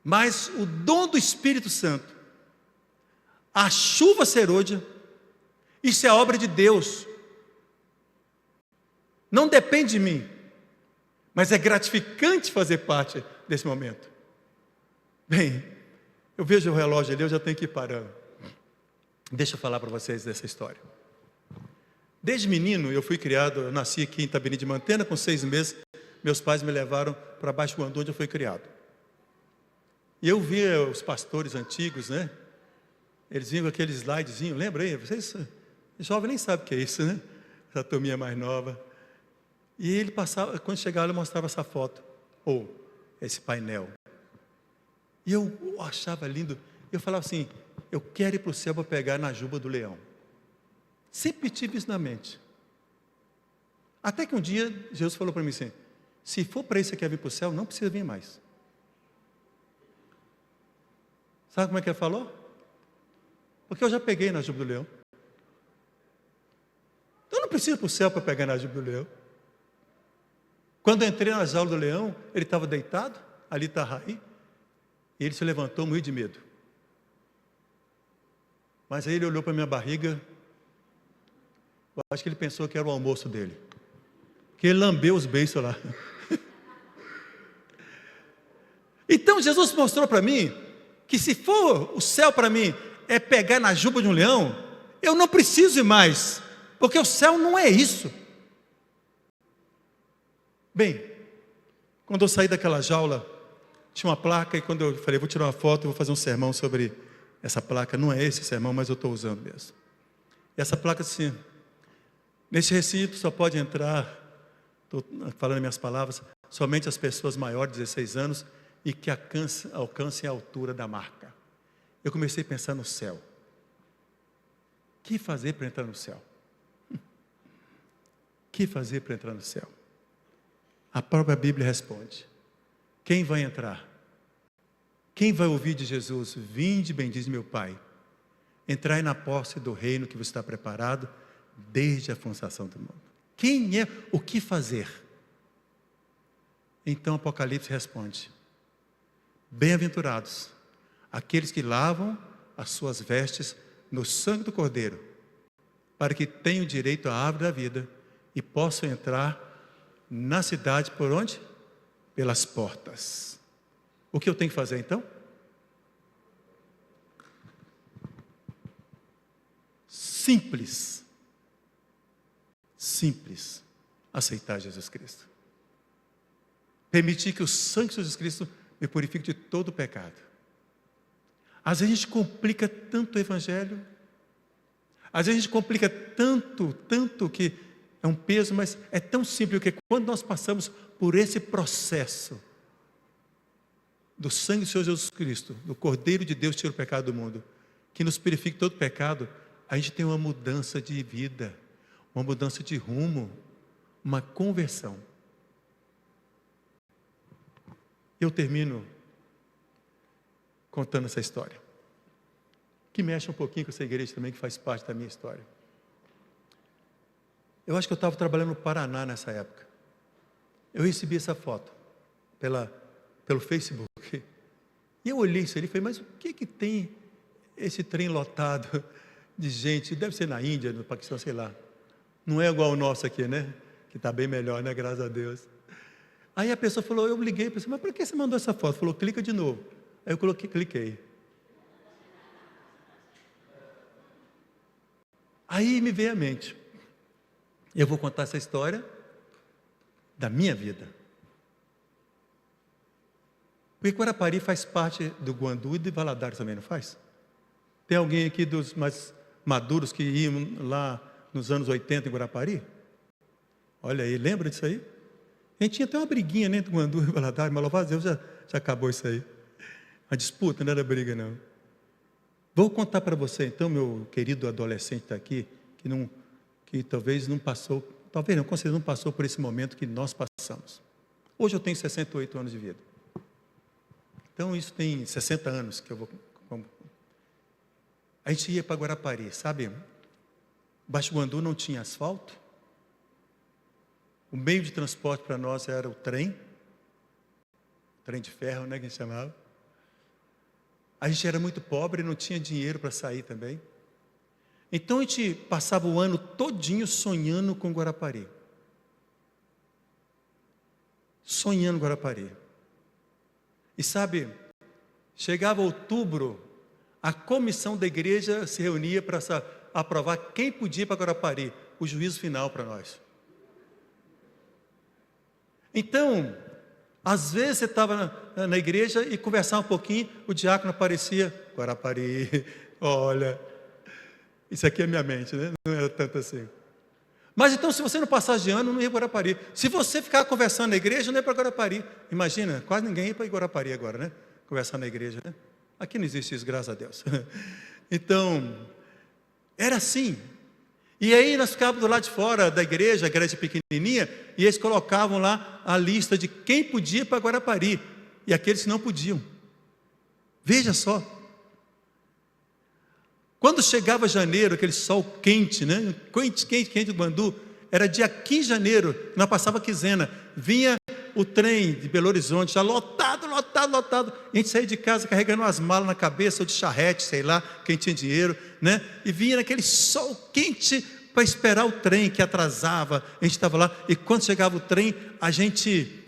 Mas o dom do Espírito Santo, a chuva serôdia, isso é obra de Deus. Não depende de mim. Mas é gratificante fazer parte desse momento. Bem, eu vejo o relógio ali, eu já tenho que ir parando. Deixa eu falar para vocês dessa história. Desde menino, eu fui criado, eu nasci aqui em Itabiri de Mantena, com 6 meses, meus pais me levaram para Baixo Guandu, onde eu fui criado. E eu via os pastores antigos, né? Eles vinham com aquele slidezinho, lembra aí? Vocês, jovem nem sabe o que é isso, né? Essa turminha mais nova. E ele passava, quando chegava, ele mostrava essa foto, ou esse painel. E eu achava lindo, eu falava assim, eu quero ir para o céu para pegar na juba do leão. Sempre tive isso na mente. Até que um dia, Jesus falou para mim assim, se for para isso que você quer vir para o céu, não precisa vir mais. Sabe como é que ele falou? Porque eu já peguei na juba do leão. Eu não preciso ir para o céu para pegar na juba do leão. Quando eu entrei na jaula do leão, ele estava deitado, ali está Raí, e ele se levantou, morrendo de medo. Mas aí ele olhou para a minha barriga, eu acho que ele pensou que era o almoço dele, que ele lambeu os beiços lá. Então Jesus mostrou para mim, que se for o céu para mim, é pegar na juba de um leão, eu não preciso ir mais, porque o céu não é isso. Bem, quando eu saí daquela jaula, tinha uma placa, e quando eu falei, vou tirar uma foto, eu vou fazer um sermão sobre essa placa, não é esse sermão, mas eu estou usando mesmo. E essa placa assim, nesse recinto só pode entrar, estou falando minhas palavras, somente as pessoas maiores de 16 anos e que alcancem a altura da marca. Eu comecei a pensar no céu. O que fazer para entrar no céu? O que fazer para entrar no céu? A própria Bíblia responde. Quem vai entrar? Quem vai ouvir de Jesus? Vinde, bendiz meu Pai. Entrai na posse do reino que vos está preparado desde a fundação do mundo. Quem é? O que fazer? Então Apocalipse responde. Bem-aventurados aqueles que lavam as suas vestes no sangue do Cordeiro, para que tenham direito à árvore da vida e possam entrar na cidade por onde? Pelas portas. O que eu tenho que fazer então? Simples. Simples. Aceitar Jesus Cristo. Permitir que o sangue de Jesus Cristo me purifique de todo o pecado. Às vezes a gente complica tanto o Evangelho. Às vezes a gente complica tanto que é um peso, mas é tão simples que quando nós passamos por esse processo do sangue do Senhor Jesus Cristo, do Cordeiro de Deus que tira o pecado do mundo, que nos purifica de todo o pecado, a gente tem uma mudança de vida, uma mudança de rumo, uma conversão. Eu termino contando essa história, que mexe um pouquinho com essa igreja também, que faz parte da minha história. Eu acho que eu estava trabalhando no Paraná nessa época. Eu recebi essa foto pelo Facebook. E eu olhei isso ali e falei, mas o que tem esse trem lotado de gente? Deve ser na Índia, no Paquistão, sei lá. Não é igual o nosso aqui, né? Que está bem melhor, né? Graças a Deus. Aí a pessoa falou, eu liguei, pensei, mas por que você mandou essa foto? Falou, clica de novo. Aí eu cliquei. Aí me veio à mente. Eu vou contar essa história da minha vida. Porque Guarapari faz parte do Guandu e de Valadares também, não faz? Tem alguém aqui dos mais maduros que iam lá nos anos 80 em Guarapari? Olha aí, lembra disso aí? A gente tinha até uma briguinha entre Guandu e Valadares, mas louvado Deus já acabou isso aí. A disputa não era briga, não. Vou contar para você, então, meu querido adolescente está aqui, que talvez não passou, talvez não, com certeza não passou por esse momento que nós passamos. Hoje eu tenho 68 anos de vida. Então, isso tem 60 anos que eu vou... A gente ia para Guarapari, sabe? Baixo Guandu não tinha asfalto. O meio de transporte para nós era o trem de ferro, né, que a gente chamava. A gente era muito pobre e não tinha dinheiro para sair também. Então a gente passava o ano todinho sonhando com Guarapari. Sonhando Guarapari. E sabe, chegava outubro, a comissão da igreja se reunia para aprovar quem podia ir para Guarapari, o juízo final para nós. Então, às vezes você estava na igreja e conversava um pouquinho, o diácono aparecia, Guarapari, olha, isso aqui é minha mente, né? Não era tanto assim. Mas então, se você não passasse de ano, não ia para Guarapari. Se você ficar conversando na igreja, não ia para Guarapari. Imagina, quase ninguém ia para Guarapari agora, né? Conversar na igreja, né? Aqui não existe isso, graças a Deus. Então, era assim. E aí nós ficávamos do lado de fora da igreja, a igreja pequenininha, e eles colocavam lá a lista de quem podia ir para Guarapari e aqueles que não podiam. Veja só. Quando chegava janeiro, aquele sol quente, né? Quente do Guandu, era dia 15 de janeiro, nós passava quinzena, vinha o trem de Belo Horizonte, já lotado, e a gente saía de casa carregando umas malas na cabeça, ou de charrete, sei lá, quem tinha dinheiro, né? E vinha naquele sol quente para esperar o trem que atrasava, a gente estava lá, e quando chegava o trem, a gente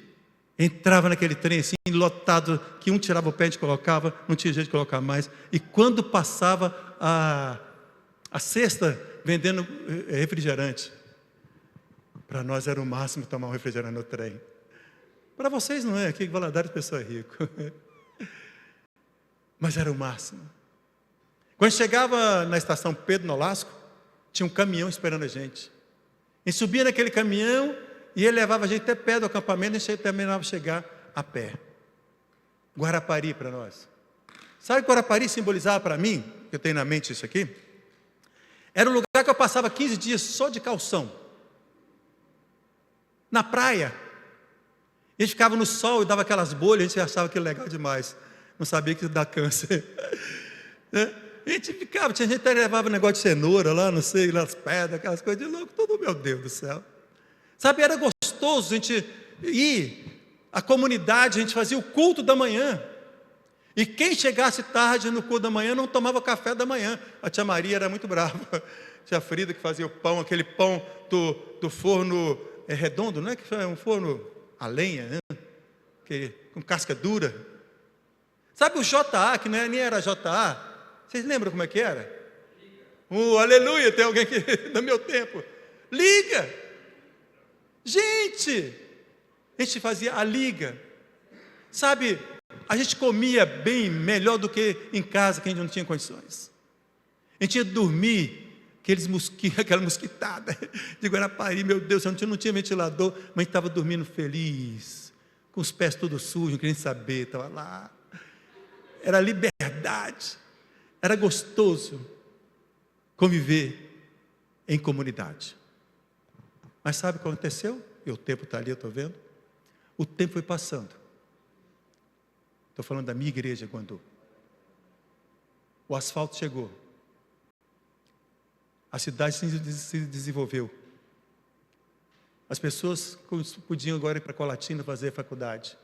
entrava naquele trem assim, lotado, que um tirava o pé, a gente colocava, não tinha jeito de colocar mais, e quando passava a cesta vendendo refrigerante, para nós era o máximo tomar um refrigerante no trem. Para vocês não é, aqui em Valadares a pessoa é rico. Mas era o máximo. Quando chegava na estação Pedro Nolasco, tinha um caminhão esperando a gente. A gente subia naquele caminhão e ele levava a gente até perto do acampamento, e a gente terminava de chegar a pé. Guarapari para nós. Sabe o que Guarapari simbolizava para mim? Eu tenho na mente isso aqui. Era um lugar que eu passava 15 dias só de calção. Na praia. A gente ficava no sol e dava aquelas bolhas, a gente achava aquilo legal demais. Não sabia que isso dá câncer. A gente ficava, tinha gente que levava um negócio de cenoura lá, não sei, lá as pedras, aquelas coisas de louco, tudo, meu Deus do céu. Sabe, era gostoso a gente ir, a comunidade, a gente fazia o culto da manhã. E quem chegasse tarde no culto da manhã não tomava café da manhã. A tia Maria era muito brava. Tia Frida que fazia o pão, aquele pão do forno redondo, não é que é um forno a lenha, né? Com casca dura. Sabe o JA, que nem era JA? Vocês lembram como é que era? Aleluia, tem alguém que no meu tempo. Liga! Gente! A gente fazia a liga. Sabe, a gente comia bem, melhor do que em casa, que a gente não tinha condições. A gente ia dormir, aquela mosquitada de Guarapari, meu Deus, não tinha ventilador, mas a gente estava dormindo feliz, com os pés todos sujos, não queria saber, estava lá. Era liberdade, era gostoso conviver em comunidade. Mas sabe o que aconteceu? E o tempo está ali, eu estou vendo. O tempo foi passando. Estou falando da minha igreja, Guandu. O asfalto chegou. A cidade se desenvolveu. As pessoas podiam agora ir para Colatina fazer faculdade.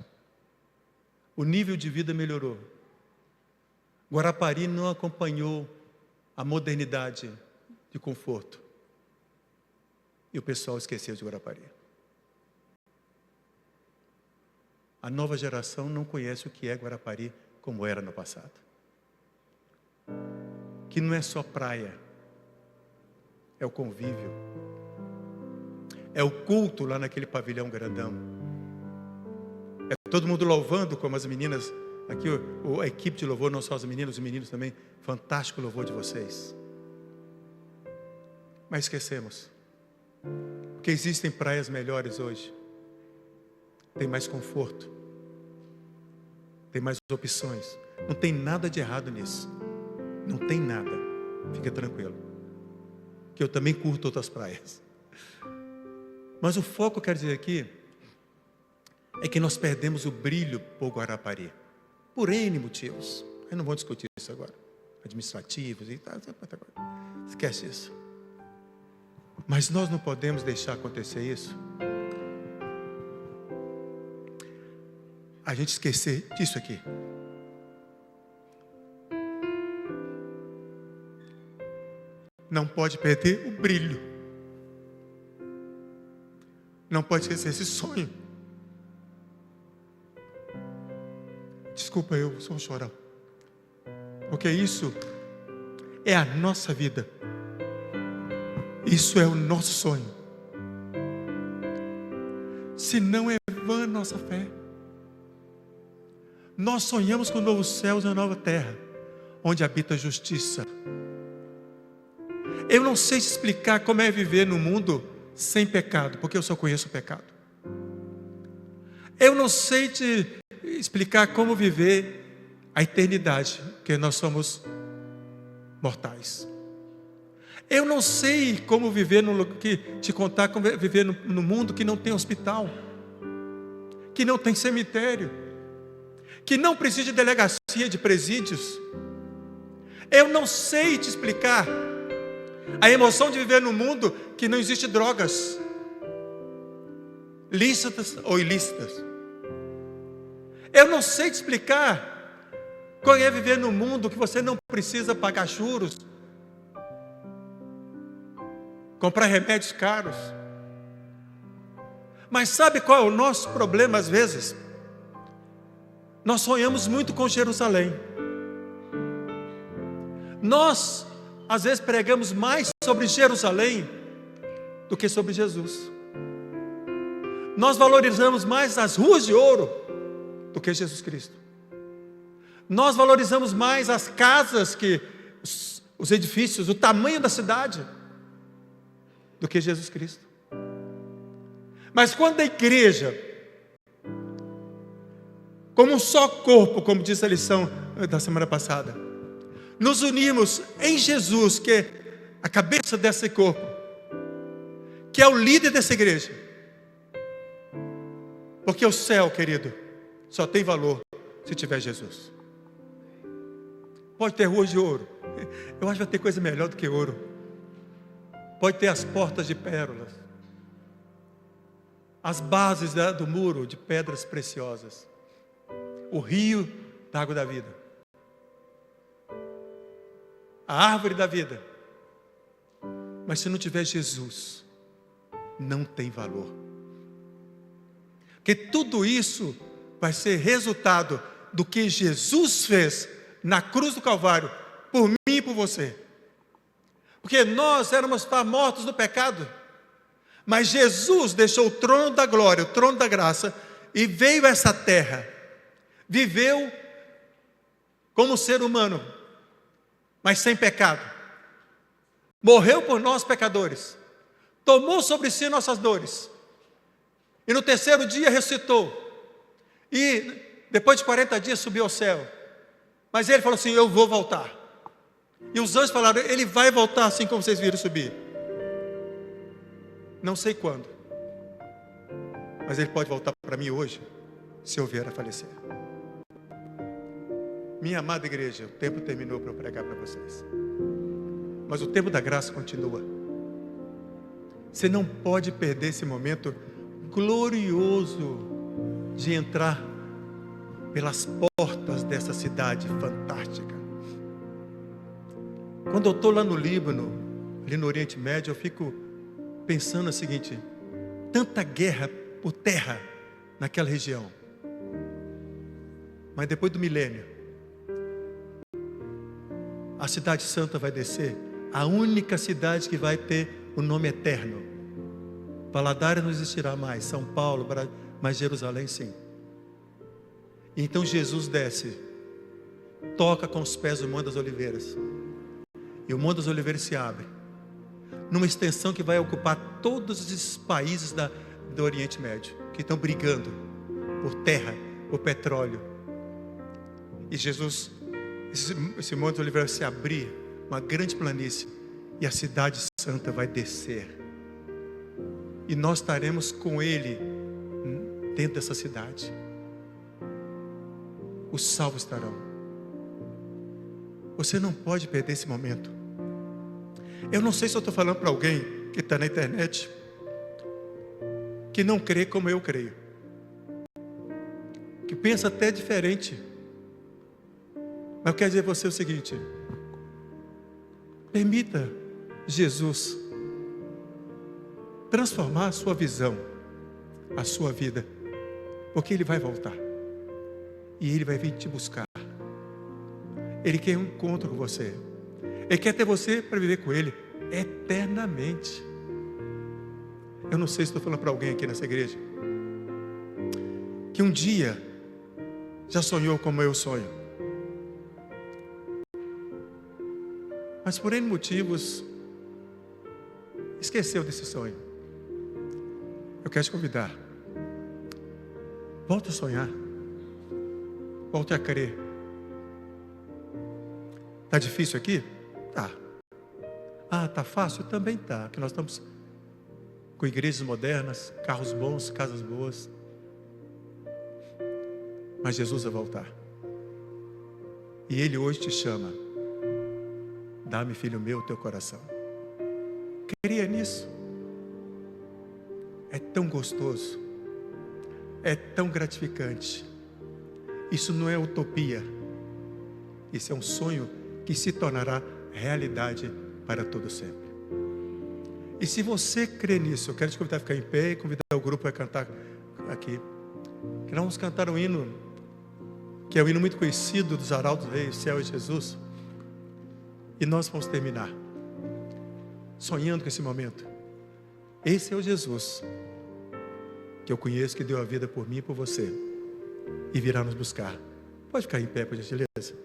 O nível de vida melhorou. Guarapari não acompanhou a modernidade de conforto. E o pessoal esqueceu de Guarapari. A nova geração não conhece o que é Guarapari como era no passado. Que não é só praia. É o convívio. É o culto lá naquele pavilhão grandão. É todo mundo louvando como as meninas. Aqui a equipe de louvor, não só as meninas, os meninos também. Fantástico o louvor de vocês. Mas esquecemos. Porque existem praias melhores hoje. Tem mais conforto. Tem mais opções. Não tem nada de errado nisso. Não tem nada. Fica tranquilo. Que eu também curto outras praias. Mas o foco, eu quero dizer aqui, é que nós perdemos o brilho por Guarapari. Por N motivos. Eu não vou discutir isso agora. administrativos e tal. Esquece isso. Mas nós não podemos deixar acontecer isso. A gente esquecer disso aqui. Não pode perder o brilho. Não pode esquecer esse sonho. Desculpa, eu sou um chorão. Porque isso é a nossa vida. Isso é o nosso sonho. Se não é vã nossa fé. Nós sonhamos com novos céus e uma nova terra, onde habita a justiça. Eu não sei te explicar como é viver no mundo sem pecado, porque eu só conheço o pecado. Eu não sei te explicar como viver a eternidade, porque nós somos mortais. Eu não sei como viver te contar como viver no mundo que não tem hospital, que não tem cemitério, que não precisa de delegacia, de presídios. Eu não sei te explicar a emoção de viver num mundo que não existe drogas, lícitas ou ilícitas. Eu não sei te explicar como é viver num mundo que você não precisa pagar juros, comprar remédios caros. Mas sabe qual é o nosso problema às vezes? Nós sonhamos muito com Jerusalém. Nós, às vezes, pregamos mais sobre Jerusalém do que sobre Jesus. Nós valorizamos mais as ruas de ouro do que Jesus Cristo. Nós valorizamos mais as casas, os edifícios, o tamanho da cidade, do que Jesus Cristo. Mas quando a igreja, como um só corpo, como disse a lição da semana passada, nos unimos em Jesus, que é a cabeça desse corpo, que é o líder dessa igreja. Porque o céu, querido, só tem valor se tiver Jesus. Pode ter ruas de ouro. Eu acho que vai ter coisa melhor do que ouro. Pode ter as portas de pérolas, as bases do muro de pedras preciosas, o rio da água da vida, a árvore da vida. Mas se não tiver Jesus, não tem valor. Porque tudo isso vai ser resultado do que Jesus fez na cruz do Calvário, por mim e por você. Porque nós éramos mortos no pecado, mas Jesus deixou o trono da glória, o trono da graça, e veio a essa terra, viveu como ser humano, mas sem pecado, morreu por nós pecadores, tomou sobre si nossas dores, e no terceiro dia ressuscitou, e depois de 40 dias subiu ao céu. Mas ele falou assim: eu vou voltar. E os anjos falaram: ele vai voltar assim como vocês viram subir. Não sei quando, mas ele pode voltar para mim hoje, se eu vier a falecer. Minha amada igreja, o tempo terminou para eu pregar para vocês, mas o tempo da graça continua. Você não pode perder esse momento glorioso de entrar pelas portas dessa cidade fantástica. Quando eu estou lá no Líbano, ali no Oriente Médio, eu fico pensando o seguinte: tanta guerra por terra naquela região, mas depois do milênio, a cidade santa vai descer, a única cidade que vai ter o nome eterno. Valadares não existirá mais, São Paulo, mas Jerusalém sim. Então Jesus desce, toca com os pés o Monte das Oliveiras, e o Monte das Oliveiras se abre, numa extensão que vai ocupar todos esses países do Oriente Médio, que estão brigando por terra, por petróleo. E Jesus, esse Monte das Oliveiras se abrir, uma grande planície, e a cidade santa vai descer, e nós estaremos com Ele dentro dessa cidade. Os salvos estarão. Você não pode perder esse momento. Eu não sei se eu estou falando para alguém que está na internet, que não crê como eu creio, que pensa até diferente. Mas eu quero dizer a você o seguinte: permita Jesus transformar a sua visão, a sua vida, porque Ele vai voltar e Ele vai vir te buscar. Ele quer um encontro com você. Ele quer ter você para viver com Ele eternamente. Eu não sei se estou falando para alguém aqui nessa igreja que um dia já sonhou como eu sonho, mas por N motivos esqueceu desse sonho. Eu quero te convidar. Volte a sonhar. Volte a crer. Está difícil aqui? Tá. Ah, tá fácil? Também tá. Porque nós estamos com igrejas modernas, carros bons, casas boas. Mas Jesus vai voltar. E Ele hoje te chama. Dá-me, filho meu, o teu coração. Creia nisso. É tão gostoso. É tão gratificante. Isso não é utopia. Isso é um sonho que se tornará realidade para todo sempre. E se você crê nisso, eu quero te convidar a ficar em pé e convidar o grupo a cantar aqui. Que nós vamos cantar um hino, que é um hino muito conhecido dos arautos do Rei, Céu e Jesus. E nós vamos terminar sonhando com esse momento. Esse é o Jesus que eu conheço, que deu a vida por mim e por você, e virá nos buscar. Pode ficar em pé, por gentileza.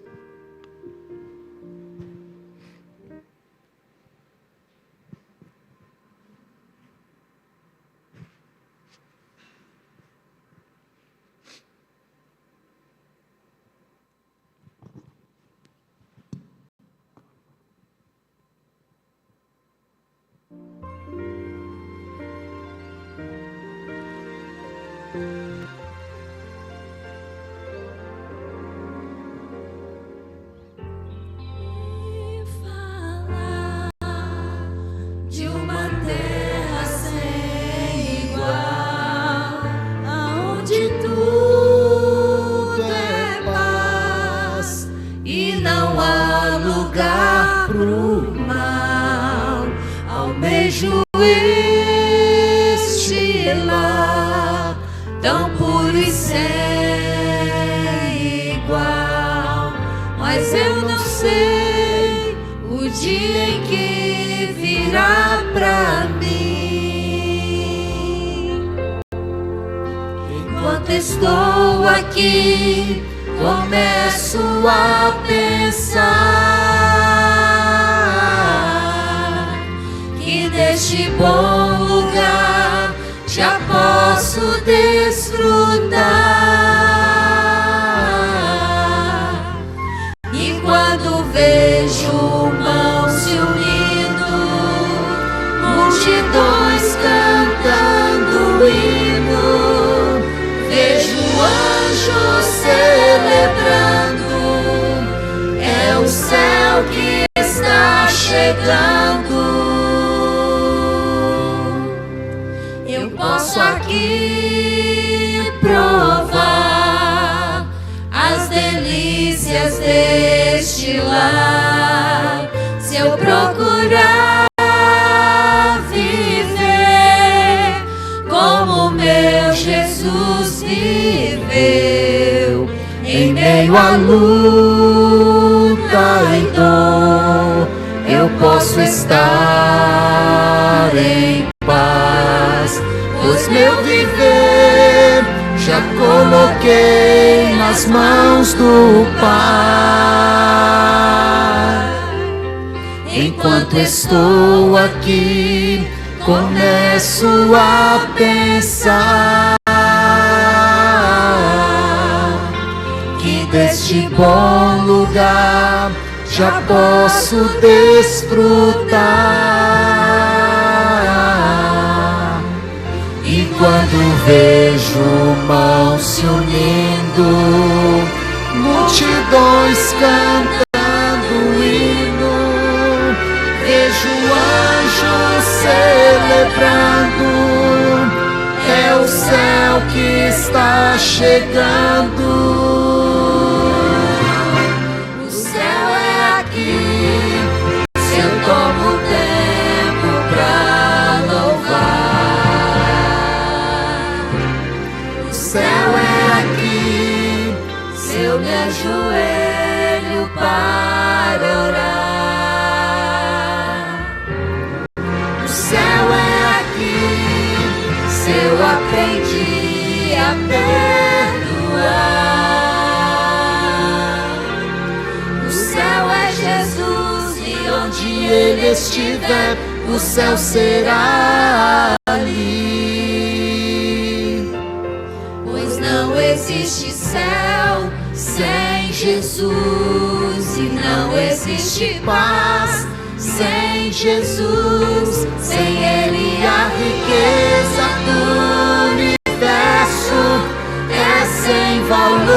Estou aqui, começo a pensar que deste bom lugar já posso desfrutar. E quando vejo mãos se unindo, multidões cantando hino, vejo anjos celebrando, é o céu que está chegando. Eu posso aqui provar as delícias deste lar, se eu procurar viver como meu Jesus viveu, em meio à luta e dor, eu posso estar em paz, pois meu viver já coloquei nas mãos do Pai. Enquanto estou aqui, começo a pensar que deste bom lugar já posso desfrutar. E quando vejo mãos se unindo, multidões cantando vejo anjos celebrando, é o céu que está chegando. O céu é aqui, se eu tomo tempo pra louvar. O céu é aqui, se eu me ajoelho para orar. O céu é aqui, se eu aprendi a perdoar. O céu é Jesus, e onde Ele estiver, o céu será ali. Pois não existe céu sem Jesus, e não existe paz sem Jesus. Sem Ele a riqueza do universo é sem valor.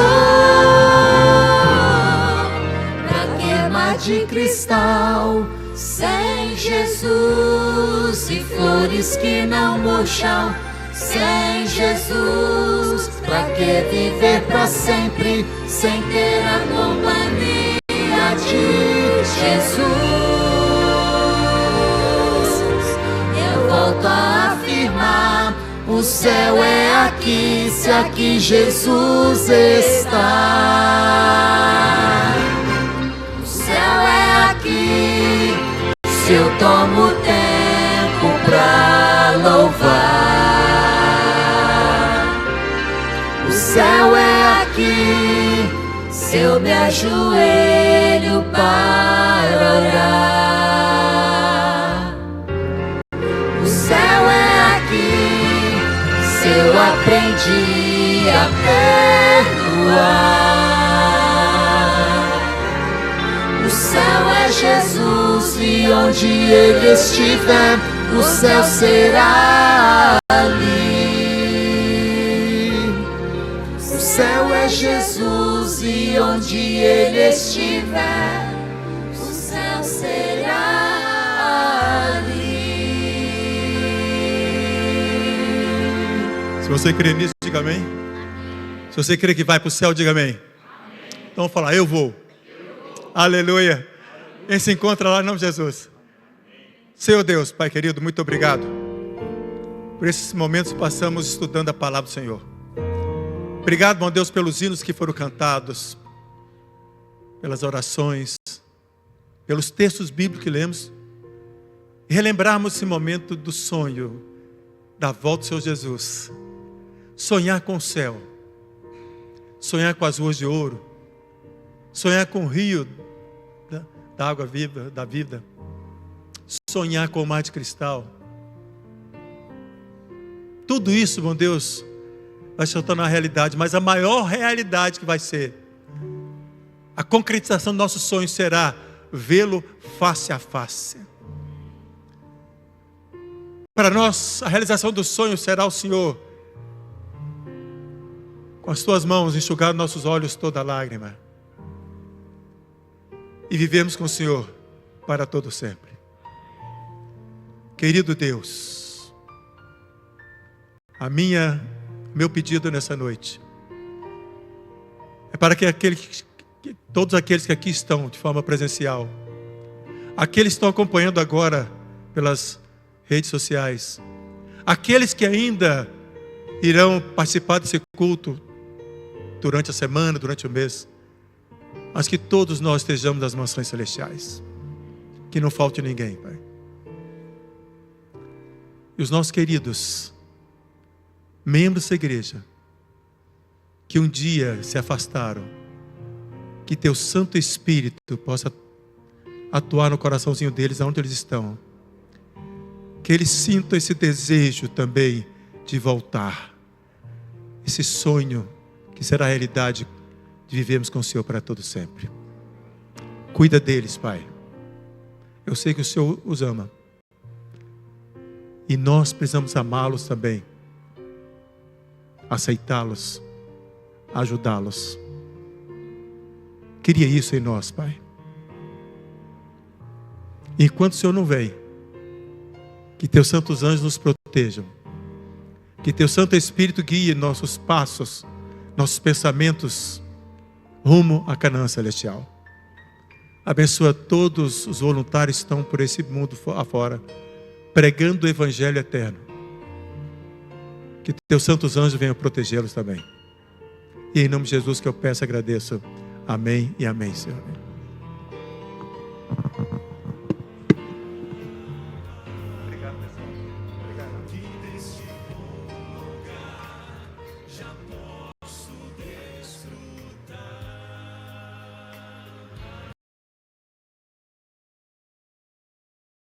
Pra que mar de cristal sem Jesus, e flores que não murcham sem Jesus? Pra que viver pra sempre sem ter a companhia de Jesus? Eu volto a afirmar, o céu é aqui, se aqui Jesus está. O céu é aqui, se eu tomo tempo pra louvar. O céu é aqui, se eu me ajoelho para orar. O céu é aqui, se eu aprendi a perdoar. O céu é Jesus, e onde Ele estiver, o céu será ali. O céu é Jesus, e onde Ele estiver, o céu será ali. Se você crê nisso, diga amém. Se você crê que vai para o céu, diga amém. Então vamos falar, eu vou. Aleluia. Quem se encontra lá em nome de Jesus. Senhor Deus, Pai querido, muito obrigado por esses momentos que passamos estudando a palavra do Senhor. Obrigado, bom Deus, pelos hinos que foram cantados, pelas orações, pelos textos bíblicos que lemos, e relembrarmos esse momento do sonho, da volta do Senhor Jesus. Sonhar com o céu, sonhar com as ruas de ouro, sonhar com o rio da água viva, da vida, sonhar com o mar de cristal. Tudo isso, bom Deus, vai se tornar realidade, mas a maior realidade que vai ser, a concretização do nosso sonho será vê-lo face a face. Para nós, a realização do sonho será o Senhor, com as tuas mãos, enxugar nossos olhos toda lágrima, e vivemos com o Senhor para todo sempre. Querido Deus, meu pedido nessa noite é para que todos aqueles que aqui estão de forma presencial, aqueles que estão acompanhando agora pelas redes sociais, aqueles que ainda irão participar desse culto durante a semana, durante o mês, mas que todos nós estejamos nas mansões celestiais, que não falte ninguém, Pai. E os nossos queridos membros da igreja, que um dia se afastaram, que Teu Santo Espírito possa atuar no coraçãozinho deles, aonde eles estão, que eles sintam esse desejo também de voltar, esse sonho que será a realidade de vivermos com o Senhor para todo sempre. Cuida deles, Pai. Eu sei que o Senhor os ama, e nós precisamos amá-los também, aceitá-los, ajudá-los. Queria isso em nós, Pai. Enquanto o Senhor não vem, que teus santos anjos nos protejam, que teu Santo Espírito guie nossos passos, nossos pensamentos rumo à Canaã celestial. Abençoa todos os voluntários que estão por esse mundo afora, pregando o Evangelho eterno. Que teus santos anjos venham protegê-los também. E em nome de Jesus que eu peço e agradeço. Amém e amém, Senhor.